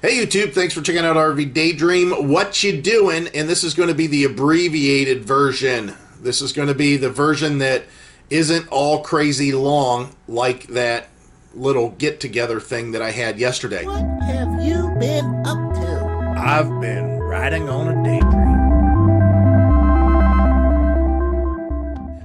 Hey YouTube, thanks for checking out RV Daydream. What you doing? And this is going to be the abbreviated version. This is going to be the version that isn't all crazy long like that little get-together thing that I had yesterday. What have you been up to? I've been riding on a daydream.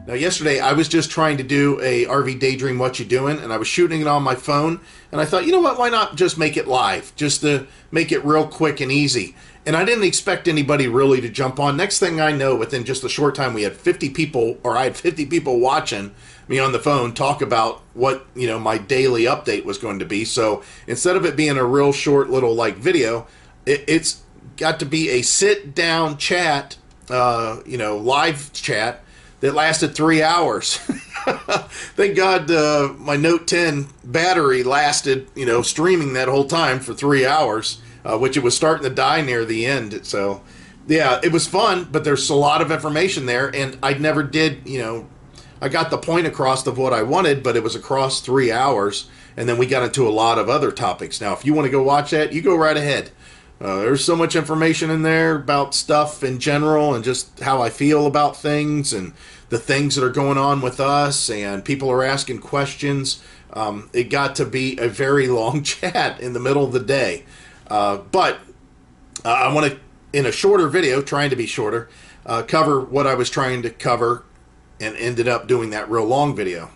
Now yesterday I was just trying to do a RV Daydream What You Doing, and I was shooting it on my phone, and I thought, you know what, why not just make it live, just to make it real quick and easy. And I didn't expect anybody really to jump on. Next thing I know, within just a short time, we had 50 people, or I had 50 people watching me on the phone talk about what, you know, my daily update was going to be. So instead of it being a real short little like video, it's got to be a sit down chat, live chat that lasted 3 hours. Thank God my Note 10 battery lasted, streaming that whole time for 3 hours, which it was starting to die near the end. So, yeah, it was fun, but there's a lot of information there, and I never did, I got the point across of what I wanted, but it was across 3 hours, and then we got into a lot of other topics. Now, if you want to go watch that, you go right ahead. There's so much information in there about stuff in general and just how I feel about things and the things that are going on with us, and people are asking questions. It got to be a very long chat in the middle of the day. But I want to, in a shorter video, trying to be shorter, cover what I was trying to cover and ended up doing that real long video.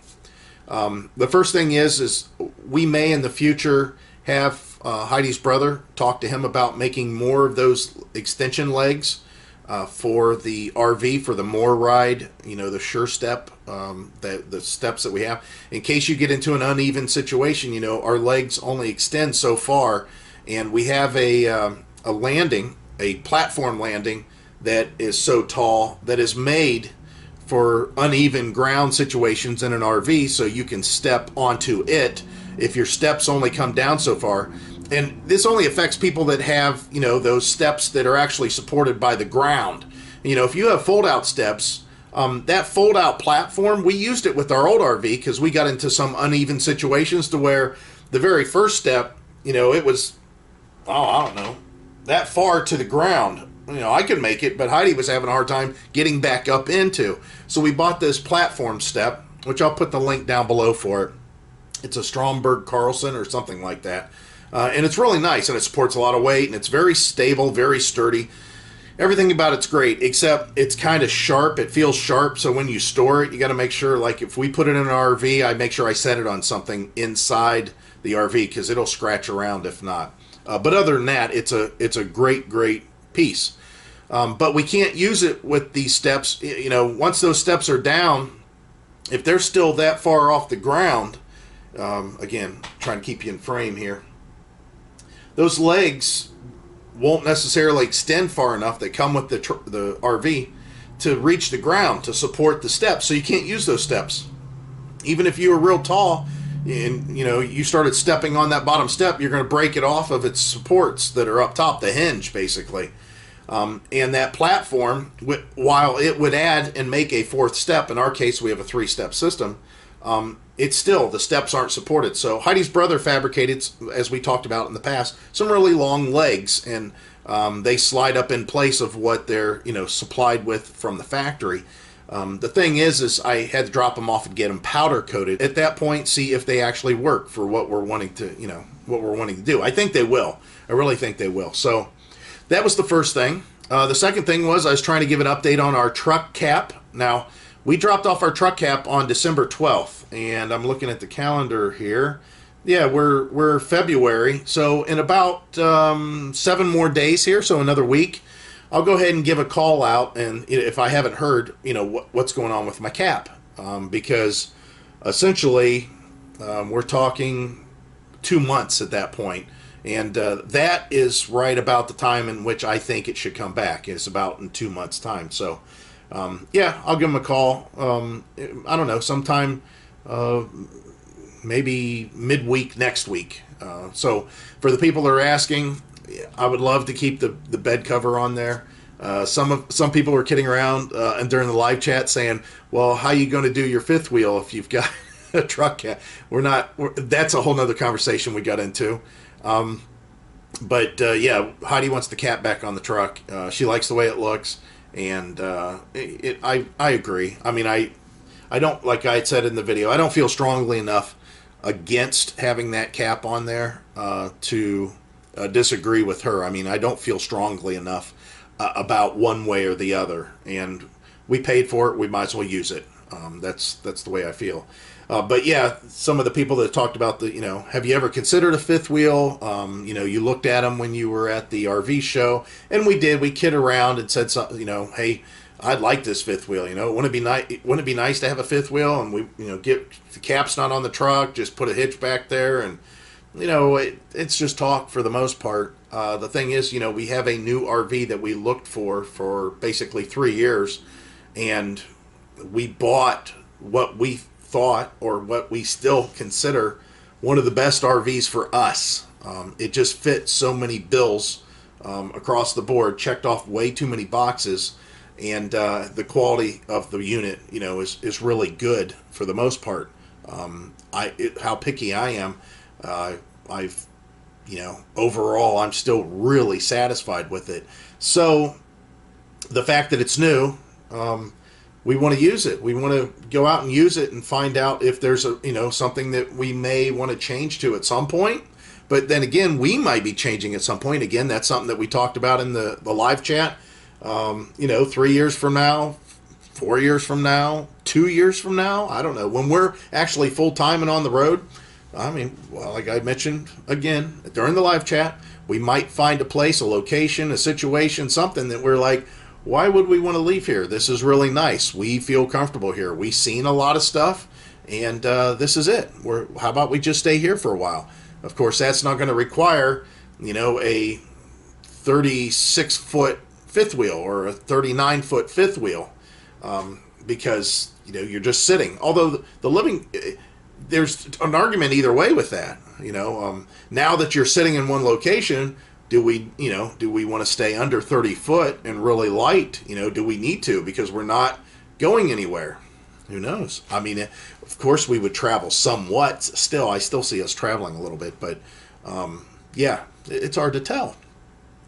The first thing is we may in the future have Heidi's brother talk to him about making more of those extension legs for the RV, for the more ride, the sure step, the steps that we have. In case you get into an uneven situation, our legs only extend so far, and we have a landing, a platform landing that is so tall that is made for uneven ground situations in an RV, so you can step onto it if your steps only come down so far. And this only affects people that have, those steps that are actually supported by the ground. If you have fold-out steps, that fold-out platform, we used it with our old RV because we got into some uneven situations to where the very first step, it was, I don't know, that far to the ground. I could make it, but Heidi was having a hard time getting back up into. So we bought this platform step, which I'll put the link down below for it. It's a Stromberg Carlson or something like that. And it's really nice, and it supports a lot of weight, and it's very stable, very sturdy. Everything about it's great, except it's kind of sharp. It feels sharp, so when you store it, you got to make sure, like if we put it in an RV, I make sure I set it on something inside the RV because it'll scratch around if not. But other than that, it's a great piece. But we can't use it with these steps. Once those steps are down, if they're still that far off the ground, again, trying to keep you in frame here, those legs won't necessarily extend far enough that come with the RV to reach the ground to support the steps, so you can't use those steps. Even if you were real tall and you started stepping on that bottom step, you're going to break it off of its supports that are up top, the hinge basically. And that platform, while it would add and make a fourth step, in our case we have a 3-step system, it's still, the steps aren't supported. So Heidi's brother fabricated, as we talked about in the past, some really long legs, and they slide up in place of what they're supplied with from the factory. The thing is I had to drop them off and get them powder coated. At that point, see if they actually work for what we're wanting to do. I think they will. I really think they will. So that was the first thing. The second thing was I was trying to give an update on our truck cap. Now, we dropped off our truck cap on December 12th, and I'm looking at the calendar here. Yeah, we're February, so in about 7 more days here, so another week, I'll go ahead and give a call out, and if I haven't heard, what's going on with my cap, because essentially we're talking 2 months at that point. And that is right about the time in which I think it should come back. It's about in 2 months' time. So, yeah, I'll give them a call. I don't know, sometime maybe midweek next week. So for the people that are asking, I would love to keep the bed cover on there. Some people are kidding around and during the live chat saying, well, how are you going to do your fifth wheel if you've got a truck cap? That's a whole nother conversation we got into. Yeah, Heidi wants the cat back on the truck. She likes the way it looks, and I agree. I mean, I don't, like I had said in the video, I don't feel strongly enough against having that cap on there to disagree with her. I mean, I don't feel strongly enough about one way or the other, and we paid for it. We might as well use it. That's the way I feel. But yeah, some of the people that talked about have you ever considered a fifth wheel? You looked at them when you were at the RV show, and we did. We kid around and said something, hey, I'd like this fifth wheel. Wouldn't it be nice to have a fifth wheel? And we, get the cap's not on the truck, just put a hitch back there, and it's just talk for the most part. The thing is, we have a new RV that we looked for basically 3 years, and we bought what we thought, or what we still consider, one of the best RVs for us. It just fit so many bills across the board, checked off way too many boxes, and the quality of the unit, is really good for the most part. How picky I am, overall, I'm still really satisfied with it. So the fact that it's new, we want to use it. We want to go out and use it and find out if there's something that we may want to change to at some point. But then again, we might be changing at some point. Again, that's something that we talked about in the live chat. 3 years from now, 4 years from now, 2 years from now, I don't know. When we're actually full-time and on the road, I mean, well, like I mentioned again during the live chat, we might find a place, a location, a situation, something that we're like, why would we want to leave here? This is really nice. We feel comfortable here. We've seen a lot of stuff, and this is it. How about we just stay here for a while? Of course, that's not going to require, a 36-foot fifth wheel or a 39-foot fifth wheel, because you're just sitting. Although the living, there's an argument either way with that. Now that you're sitting in one location, do we want to stay under 30 foot and really light? Do we need to, because we're not going anywhere? Who knows? I mean, of course we would travel somewhat. Still, I still see us traveling a little bit, but yeah, it's hard to tell.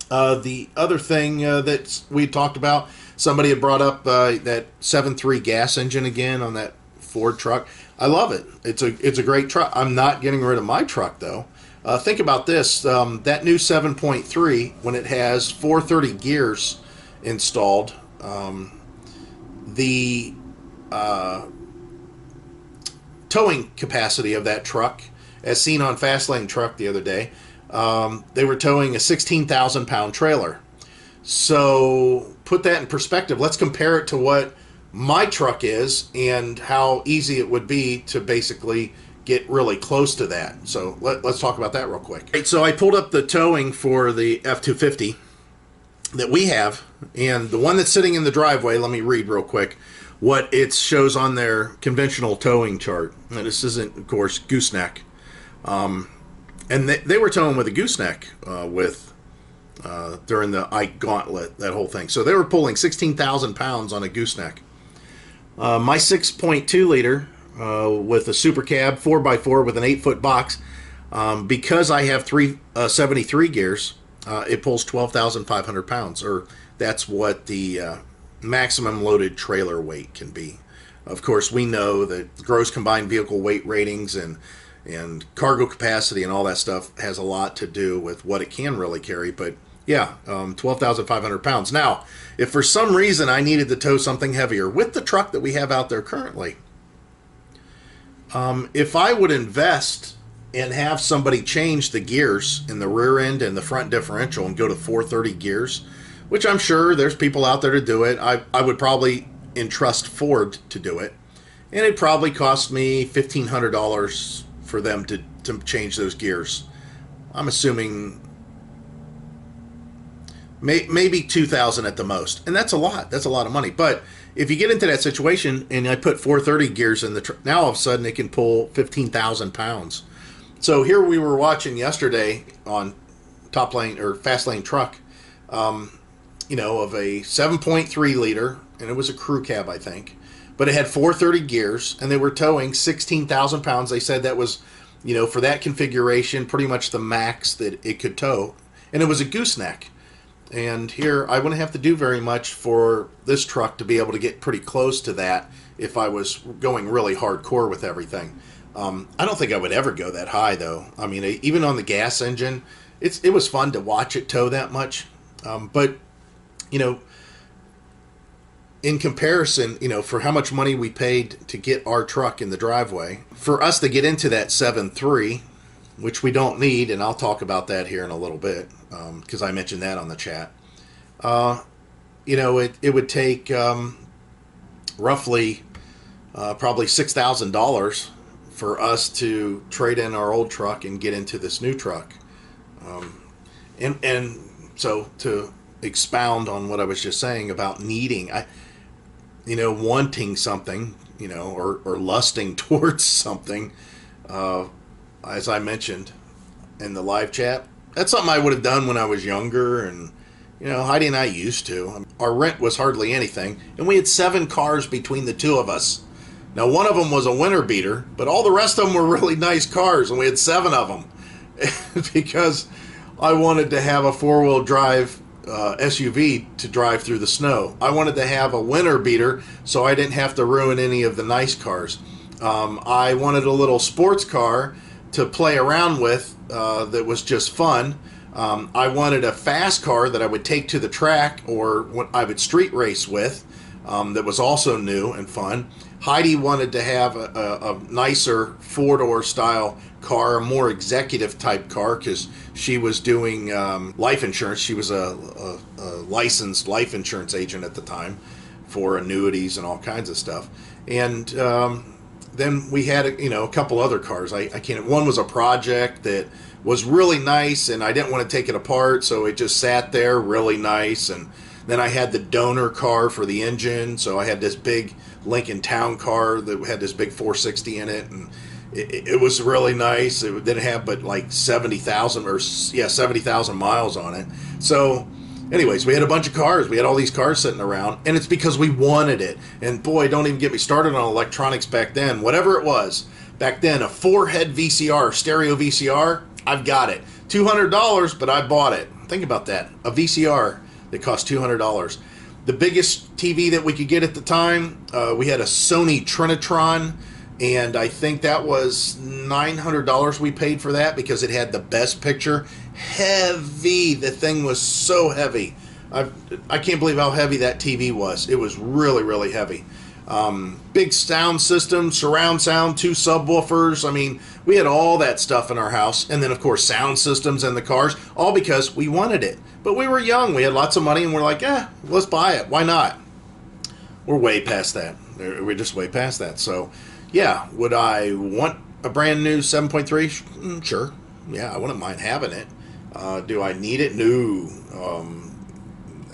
The other thing that we talked about, somebody had brought up that 7.3 gas engine again on that Ford truck. I love it. It's a great truck. I'm not getting rid of my truck though. Think about this. That new 7.3, when it has 430 gears installed, the towing capacity of that truck, as seen on Fastlane Truck the other day, they were towing a 16,000 pound trailer. So put that in perspective. Let's compare it to what my truck is and how easy it would be to basically get really close to that. So let's talk about that real quick. Right, so I pulled up the towing for the F250 that we have, and the one that's sitting in the driveway, let me read real quick what it shows on their conventional towing chart. Now, this isn't, of course, gooseneck. And they were towing with a gooseneck during the Ike Gauntlet, that whole thing. So they were pulling 16,000 pounds on a gooseneck. My 6.2 liter with a super cab 4x4 with an 8-foot box, because I have 73 gears, it pulls 12,500 pounds, or that's what the maximum loaded trailer weight can be. Of course, we know that gross combined vehicle weight ratings and cargo capacity and all that stuff has a lot to do with what it can really carry. But yeah, 12,500 pounds. Now, if for some reason I needed to tow something heavier with the truck that we have out there currently, if I would invest and have somebody change the gears in the rear end and the front differential and go to 430 gears, which I'm sure there's people out there to do it, I would probably entrust Ford to do it, and it probably cost me $1,500 for them to change those gears. I'm assuming maybe $2,000 at the most, and that's a lot. That's a lot of money. But if you get into that situation, and I put 430 gears in the now all of a sudden it can pull 15,000 pounds. So here we were watching yesterday on Top Lane or Fast Lane Truck, of a 7.3 liter, and it was a crew cab, I think. But it had 430 gears, and they were towing 16,000 pounds. They said that was, for that configuration, pretty much the max that it could tow. and it was a gooseneck. And here, I wouldn't have to do very much for this truck to be able to get pretty close to that if I was going really hardcore with everything. I don't think I would ever go that high, though. I mean, even on the gas engine, it was fun to watch it tow that much. But, you know, in comparison, you know, for how much money we paid to get our truck in the driveway, for us to get into that 7.3, which we don't need, and I'll talk about that here in a little bit, because I mentioned that on the chat. You know, it would take roughly probably $6,000 for us to trade in our old truck and get into this new truck. And so to expound on what I was just saying about needing, wanting something, you know, or lusting towards something, as I mentioned in the live chat, that's something I would have done when I was younger, and, you know, Heidi and I used to. Our rent was hardly anything, and we had 7 cars between the two of us. Now, one of them was a winter beater, but all the rest of them were really nice cars, and we had 7 of them because I wanted to have a 4-wheel drive SUV to drive through the snow. I wanted to have a winter beater so I didn't have to ruin any of the nice cars. I wanted a little sports car to play around with that was just fun. I wanted a fast car that I would take to the track or what I would street race with, that was also new and fun. Heidi wanted to have a nicer 4-door style car, a more executive type car, because she was doing life insurance. She was a licensed life insurance agent at the time for annuities and all kinds of stuff. And then we had a couple other cars. I can't. One was a project that was really nice, and I didn't want to take it apart, so it just sat there really nice. And then I had the donor car for the engine, so I had this big Lincoln Town car that had this big 460 in it, and it was really nice. It didn't have but like 70,000 miles on it. So anyways, we had a bunch of cars. We had all these cars sitting around, and it's because we wanted it. And boy, don't even get me started on electronics back then. Whatever it was back then, a 4-head VCR, stereo VCR, I've got it. $200, but I bought it. Think about that. A VCR that cost $200. The biggest TV that we could get at the time, we had a Sony Trinitron, and I think that was $900 we paid for that because it had the best picture. Heavy. The thing was so heavy. I can't believe how heavy that TV was. It was really, really heavy. Big sound system, surround sound, 2 subwoofers. I mean, we had all that stuff in our house. And then, of course, sound systems in the cars, all because we wanted it. But we were young. We had lots of money, and we're like, let's buy it. Why not? We're way past that. We're just way past that. So, yeah, would I want a brand new 7.3? Sure. Yeah, I wouldn't mind having it. Do I need it? No.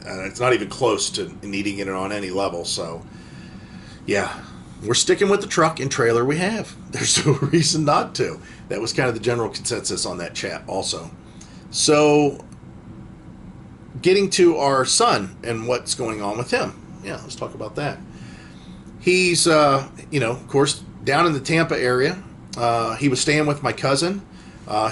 And it's not even close to needing it on any level. So, yeah, we're sticking with the truck and trailer we have. There's no reason not to. That was kind of the general consensus on that chat also. So, getting to our son and what's going on with him. Yeah, let's talk about that. He's, of course, down in the Tampa area. He was staying with my cousin.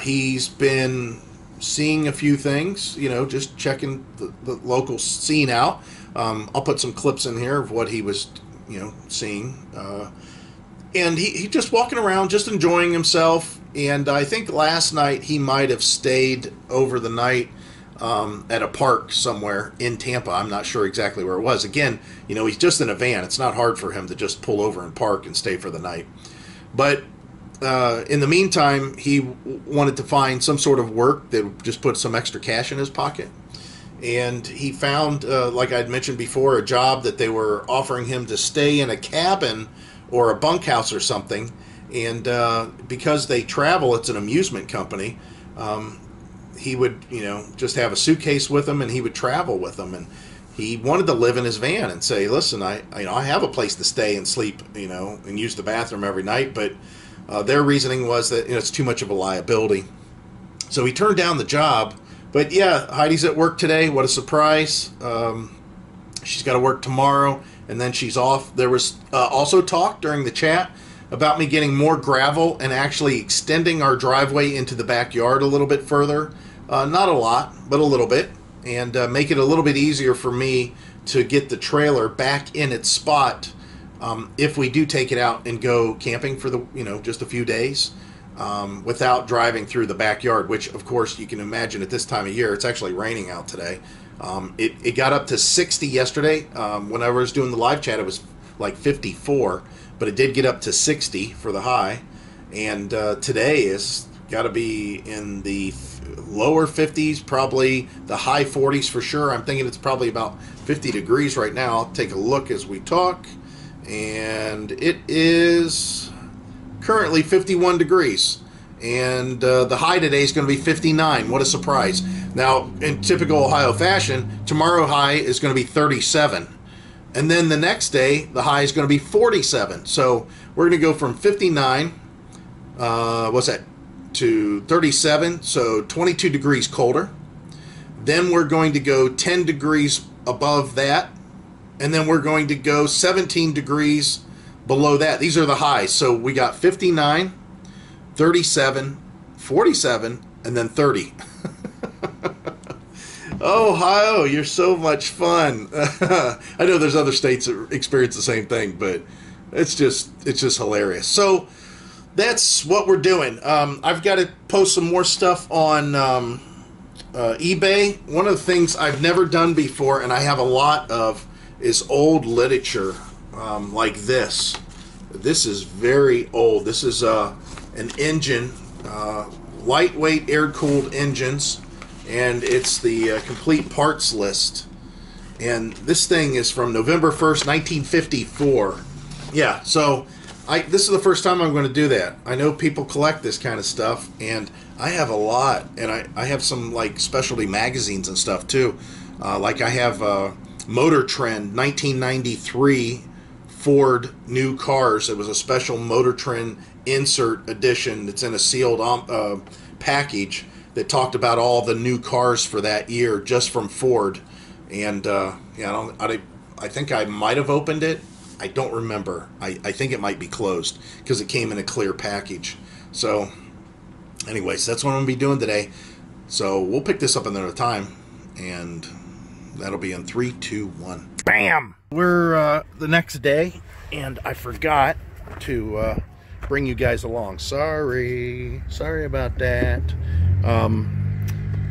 He's been seeing a few things, just checking the local scene out. I'll put some clips in here of what he was, seeing. And he just walking around, just enjoying himself. And I think last night he might have stayed over the night at a park somewhere in Tampa. I'm not sure exactly where it was. Again, he's just in a van. It's not hard for him to just pull over and park and stay for the night. But in the meantime, he wanted to find some sort of work that would just put some extra cash in his pocket. And he found, like I'd mentioned before, a job that they were offering him to stay in a cabin or a bunkhouse or something. And because they travel, it's an amusement company. He would, just have a suitcase with him, and he would travel with them. And he wanted to live in his van and say, listen, I have a place to stay and sleep, and use the bathroom every night. But their reasoning was that it's too much of a liability. So he turned down the job. But yeah, Heidi's at work today. What a surprise. She's got to work tomorrow, and then she's off. There was also talk during the chat about me getting more gravel and actually extending our driveway into the backyard a little bit further. Not a lot, but a little bit, and make it a little bit easier for me to get the trailer back in its spot if we do take it out and go camping for just a few days without driving through the backyard, which of course you can imagine at this time of year. It's actually raining out today. It got up to 60 yesterday. When I was doing the live chat, it was like 54, but it did get up to 60 for the high, and today is got to be in the lower 50s, probably the high 40s for sure. I'm thinking it's probably about 50 degrees right now. I'll take a look as we talk, and it is currently 51 degrees, and the high today is going to be 59. What a surprise. Now, in typical Ohio fashion, tomorrow high is going to be 37, and then the next day the high is going to be 47. So we're going to go from 59 to 37, so 22 degrees colder. Then we're going to go 10 degrees above that, and then we're going to go 17 degrees below that. These are the highs. So we got 59, 37, 47, and then 30. Ohio, you're so much fun. I know there's other states that experience the same thing, but it's just hilarious. So that's what we're doing. I've got to post some more stuff on eBay. One of the things I've never done before, and I have a lot of, is old literature like this. This is very old. This is an engine, lightweight air-cooled engines, and it's the complete parts list. And this thing is from November 1st, 1954. Yeah, so this is the first time I'm going to do that. I know people collect this kind of stuff, and I have a lot, and I have some like specialty magazines and stuff too. Like I have Motor Trend 1993 Ford new cars. It was a special Motor Trend insert edition. It's in a sealed package that talked about all the new cars for that year just from Ford. And I think I might have opened it. I don't remember. I think it might be closed because it came in a clear package. So anyways, that's what I'm going to be doing today. So we'll pick this up another time, and that'll be in 3, 2, 1. Bam! We're the next day, and I forgot to bring you guys along. Sorry about that.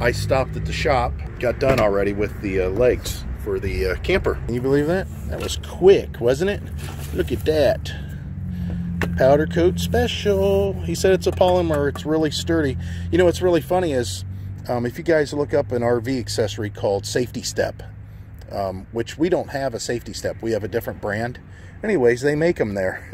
I stopped at the shop, got done already with the legs for the camper. Can you believe that? That was quick, wasn't it? Look at that. Powder coat special. He said it's a polymer. It's really sturdy. You know what's really funny is if you guys look up an RV accessory called Safety Step, which we don't have a Safety Step. We have a different brand. Anyways, they make them there.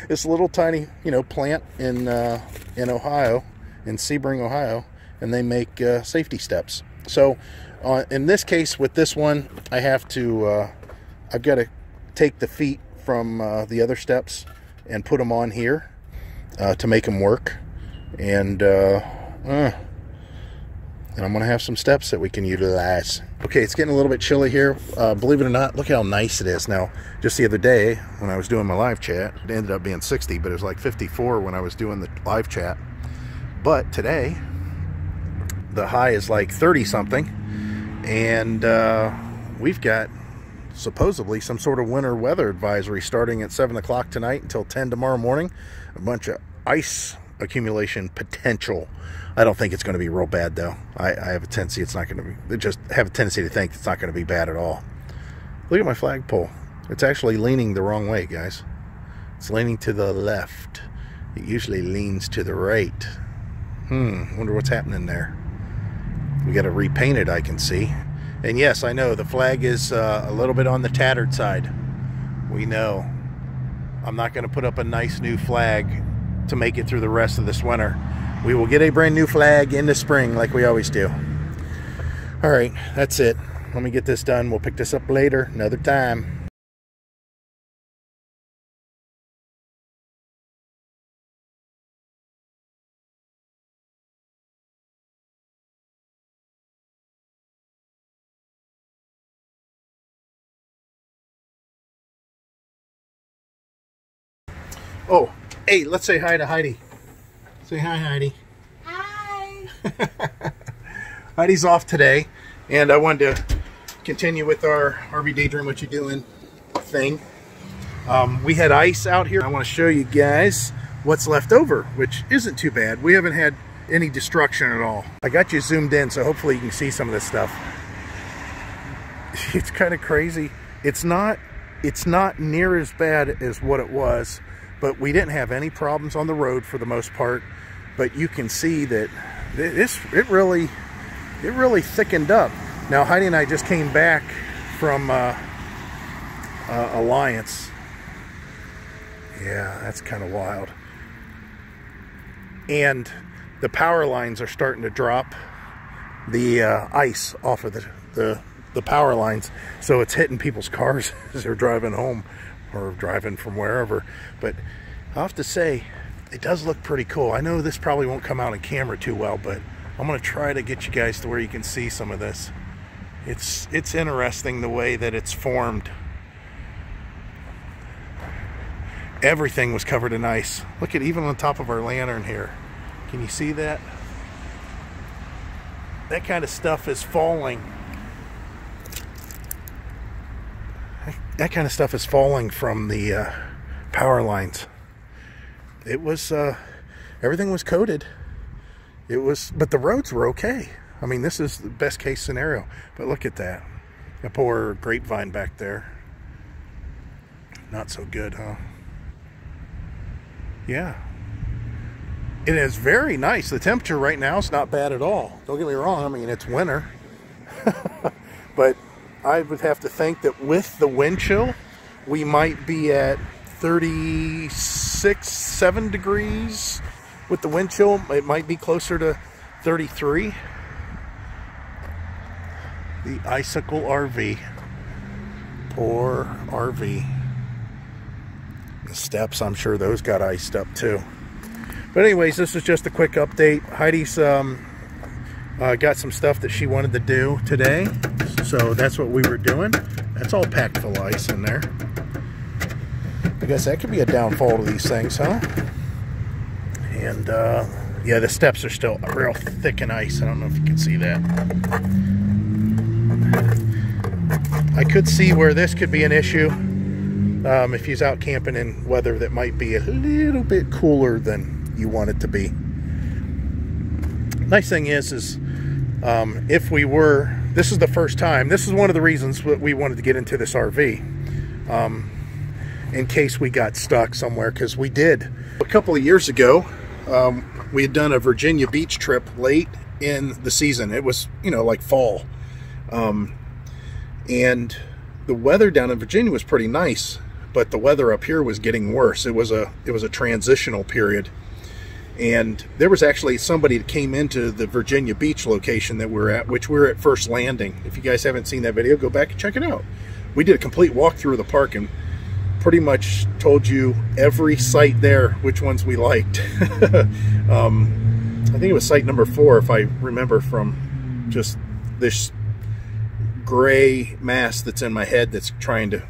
This little tiny, plant in Ohio, in Sebring, Ohio, and they make safety steps. So in this case, with this one, I have to, I've got to take the feet from the other steps and put them on here to make them work. And I'm going to have some steps that we can utilize. Okay, it's getting a little bit chilly here. Believe it or not, look how nice it is. Now, just the other day when I was doing my live chat, it ended up being 60, but it was like 54 when I was doing the live chat. But today, the high is like 30 something, and we've got supposedly some sort of winter weather advisory starting at 7 o'clock tonight until 10 tomorrow morning. A bunch of ice accumulation potential. I don't think it's going to be real bad though. I have a tendency it's not going to be, just have a tendency to think it's not going to be bad at all. Look at my flagpole. It's actually leaning the wrong way, guys. It's leaning to the left. It usually leans to the right. Wonder what's happening there. We got to repaint it, I can see. And yes, I know the flag is a little bit on the tattered side. We know. I'm not going to put up a nice new flag to make it through the rest of this winter. We will get a brand new flag in the spring like we always do. All right, that's it. Let me get this done. We'll pick this up later, another time. Oh, hey, let's say hi to Heidi. Say hi, Heidi. Hi. Heidi's off today, and I wanted to continue with our RV Daydream What You Doing thing. We had ice out here. I want to show you guys what's left over, which isn't too bad. We haven't had any destruction at all. I got you zoomed in, so hopefully you can see some of this stuff. It's kind of crazy. It's not near as bad as what it was, but we didn't have any problems on the road for the most part. But you can see that it really thickened up. Now Heidi and I just came back from Alliance. Yeah, that's kind of wild. And the power lines are starting to drop the ice off of the power lines, so it's hitting people's cars as they're driving home or driving from wherever. But I have to say, it does look pretty cool. I know this probably won't come out on camera too well, but I'm going to try to get you guys to where you can see some of this. It's interesting the way that it's formed. Everything was covered in ice. Look at even on top of our lantern here. Can you see that? That kind of stuff is falling. That kind of stuff is falling from the power lines. It was, everything was coated. But the roads were okay. I mean, this is the best case scenario. But look at that. A poor grapevine back there. Not so good, huh? Yeah. It is very nice. The temperature right now is not bad at all. Don't get me wrong. I mean, it's winter. But I would have to think that with the wind chill, we might be at 36, 7 degrees. With the wind chill, it might be closer to 33. The Icicle RV. Poor RV. The steps, I'm sure those got iced up too. But anyways, this is just a quick update. Heidi's got some stuff that she wanted to do today, so that's what we were doing. That's all packed full of ice in there. I guess that could be a downfall to these things, huh? And yeah, the steps are still real thick in ice. I don't know if you can see that. I could see where this could be an issue if he's out camping in weather that might be a little bit cooler than you want it to be. Nice thing is if we were, this is the first time, this is one of the reasons we wanted to get into this RV, in case we got stuck somewhere, because we did. A couple of years ago, we had done a Virginia beach trip late in the season. It was, you know, like fall. And the weather down in Virginia was pretty nice, but the weather up here was getting worse. It was a transitional period. And there was actually somebody that came into the Virginia Beach location that we're at, which we're at First Landing. If you guys haven't seen that video, go back and check it out. We did a complete walkthrough of the park and pretty much told you every site there, which ones we liked. I think it was site number 4, if I remember from just this gray mass that's in my head that's trying to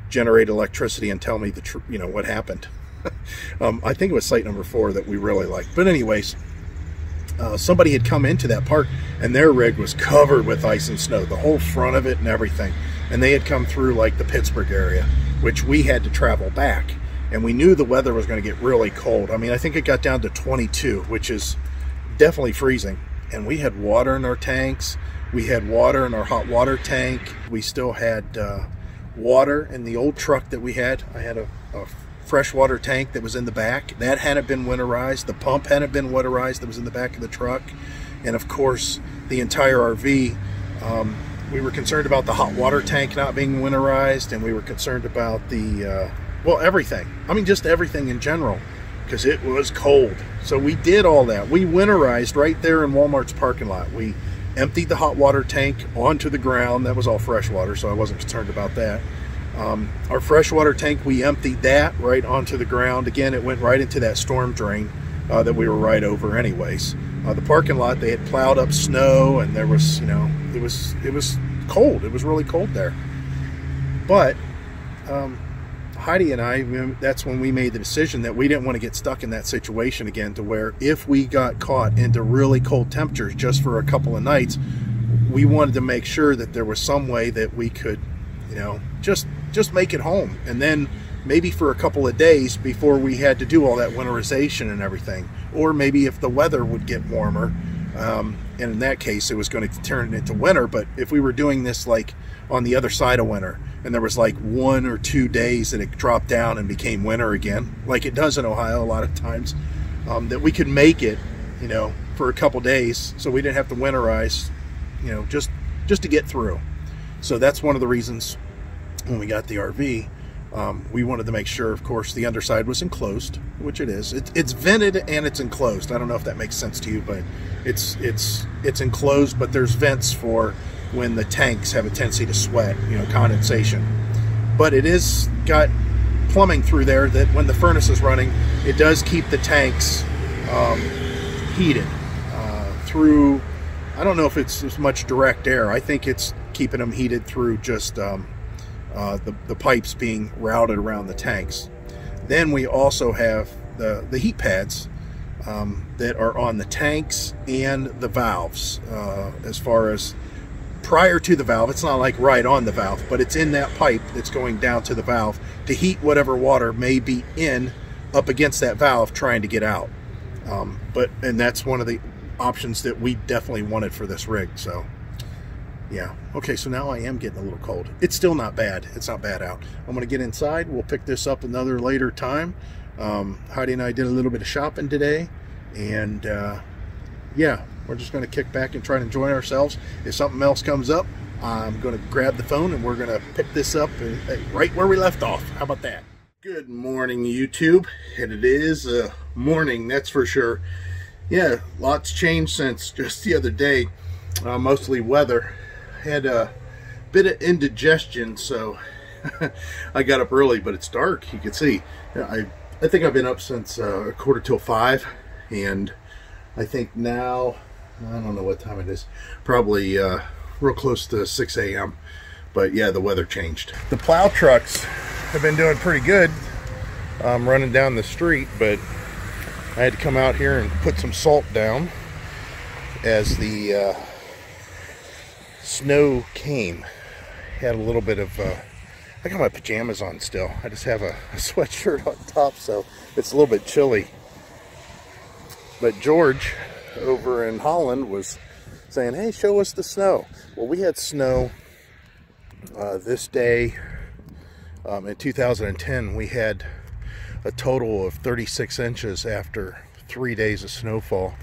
generate electricity and tell me the you know, what happened. I think it was site number 4 that we really liked. But anyways, somebody had come into that park and their rig was covered with ice and snow, the whole front of it and everything. And they had come through like the Pittsburgh area, which we had to travel back. And we knew the weather was going to get really cold. I mean, I think it got down to 22, which is definitely freezing. And we had water in our tanks. We had water in our hot water tank. We still had water in the old truck that we had. I had a freshwater tank that was in the back. That hadn't been winterized. The pump hadn't been winterized that was in the back of the truck. And of course, the entire RV, we were concerned about the hot water tank not being winterized, and we were concerned about the, well, everything. I mean, just everything in general, because it was cold. So we did all that. We winterized right there in Walmart's parking lot. We emptied the hot water tank onto the ground. That was all fresh water, so I wasn't concerned about that. Our freshwater tank, we emptied that right onto the ground. Again, it went right into that storm drain that we were right over anyways. The parking lot, they had plowed up snow, and there was, you know, it was cold. It was really cold there. But Heidi and I, that's when we made the decision that we didn't want to get stuck in that situation again, to where if we got caught into really cold temperatures just for a couple of nights, we wanted to make sure that there was some way that we could, you know, just make it home, and then maybe for a couple of days before we had to do all that winterization and everything. Or maybe if the weather would get warmer, and in that case it was going to turn into winter. But if we were doing this like on the other side of winter, and there was like 1 or 2 days that it dropped down and became winter again, like it does in Ohio a lot of times, that we could make it, you know, for a couple days, so we didn't have to winterize, you know, just to get through. So that's one of the reasons when we got the RV, we wanted to make sure, of course, the underside was enclosed, which it is. It's vented and it's enclosed. I don't know if that makes sense to you, but it's enclosed, but there's vents for when the tanks have a tendency to sweat, you know, condensation. But it is got plumbing through there that when the furnace is running, it does keep the tanks heated through, I don't know if it's as much direct air. I think it's keeping them heated through just the pipes being routed around the tanks. Then we also have the heat pads that are on the tanks and the valves. As far as prior to the valve, it's not like right on the valve, but it's in that pipe that's going down to the valve to heat whatever water may be in up against that valve trying to get out. And that's one of the options that we definitely wanted for this rig. So yeah. Okay, so now I am getting a little cold. It's still not bad. It's not bad out. I'm going to get inside. We'll pick this up another later time. Heidi and I did a little bit of shopping today. And yeah, we're just going to kick back and try to enjoy ourselves. If something else comes up, I'm going to grab the phone and we're going to pick this up right where we left off. How about that? Good morning, YouTube. And it is morning, that's for sure. Yeah, lots changed since just the other day. Mostly weather. Had a bit of indigestion, so I got up early, but it's dark. You can see. I think I've been up since 4:45, and I think now, I don't know what time it is, probably real close to 6 a.m. But yeah, the weather changed. The plow trucks have been doing pretty good running down the street, but I had to come out here and put some salt down as the snow came. Had a little bit of I got my pajamas on still. I just have a sweatshirt on top, so it's a little bit chilly. But George over in Holland was saying, hey, show us the snow. Well, we had snow this day. In 2010 we had a total of 36 inches after 3 days of snowfall.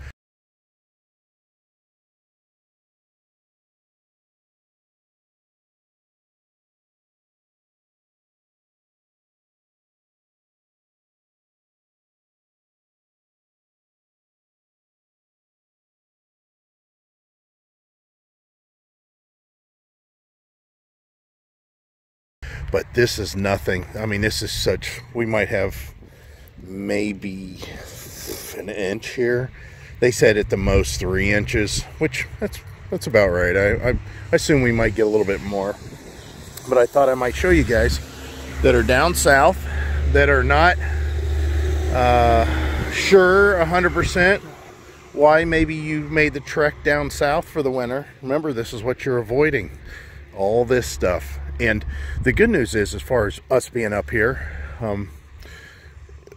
But this is nothing. I mean, this is such, we might have maybe an inch here. They said at the most 3 inches, which that's about right. I assume we might get a little bit more. But I thought I might show you guys that are down south, that are not sure 100% why maybe you made the trek down south for the winter. Remember, this is what you're avoiding. All this stuff. And the good news is, as far as us being up here,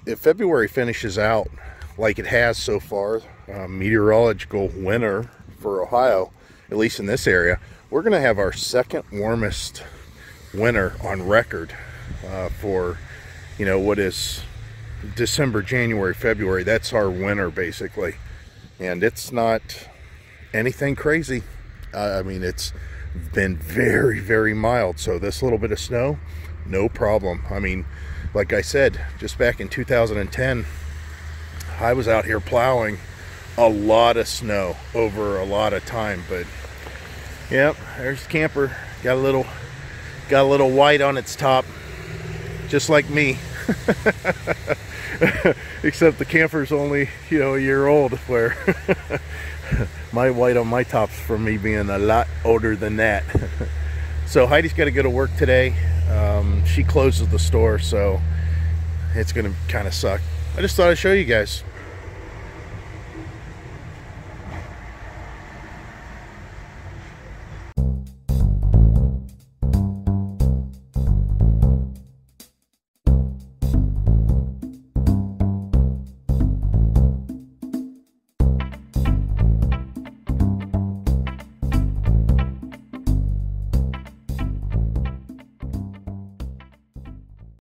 if February finishes out like it has so far, meteorological winter for Ohio, at least in this area, we're going to have our second warmest winter on record for, you know, what is December, January, February. That's our winter, basically. And it's not anything crazy. I mean, it's been very, very mild. So this little bit of snow, no problem. I mean, like I said, just back in 2010, I was out here plowing a lot of snow over a lot of time. But yep, there's the camper. Got a little white on its top, just like me. Except the camper's only, you know, a year old, where my white on my top's from me being a lot older than that. So Heidi's got to go to work today. She closes the store, so it's gonna kind of suck. I just thought I'd show you guys.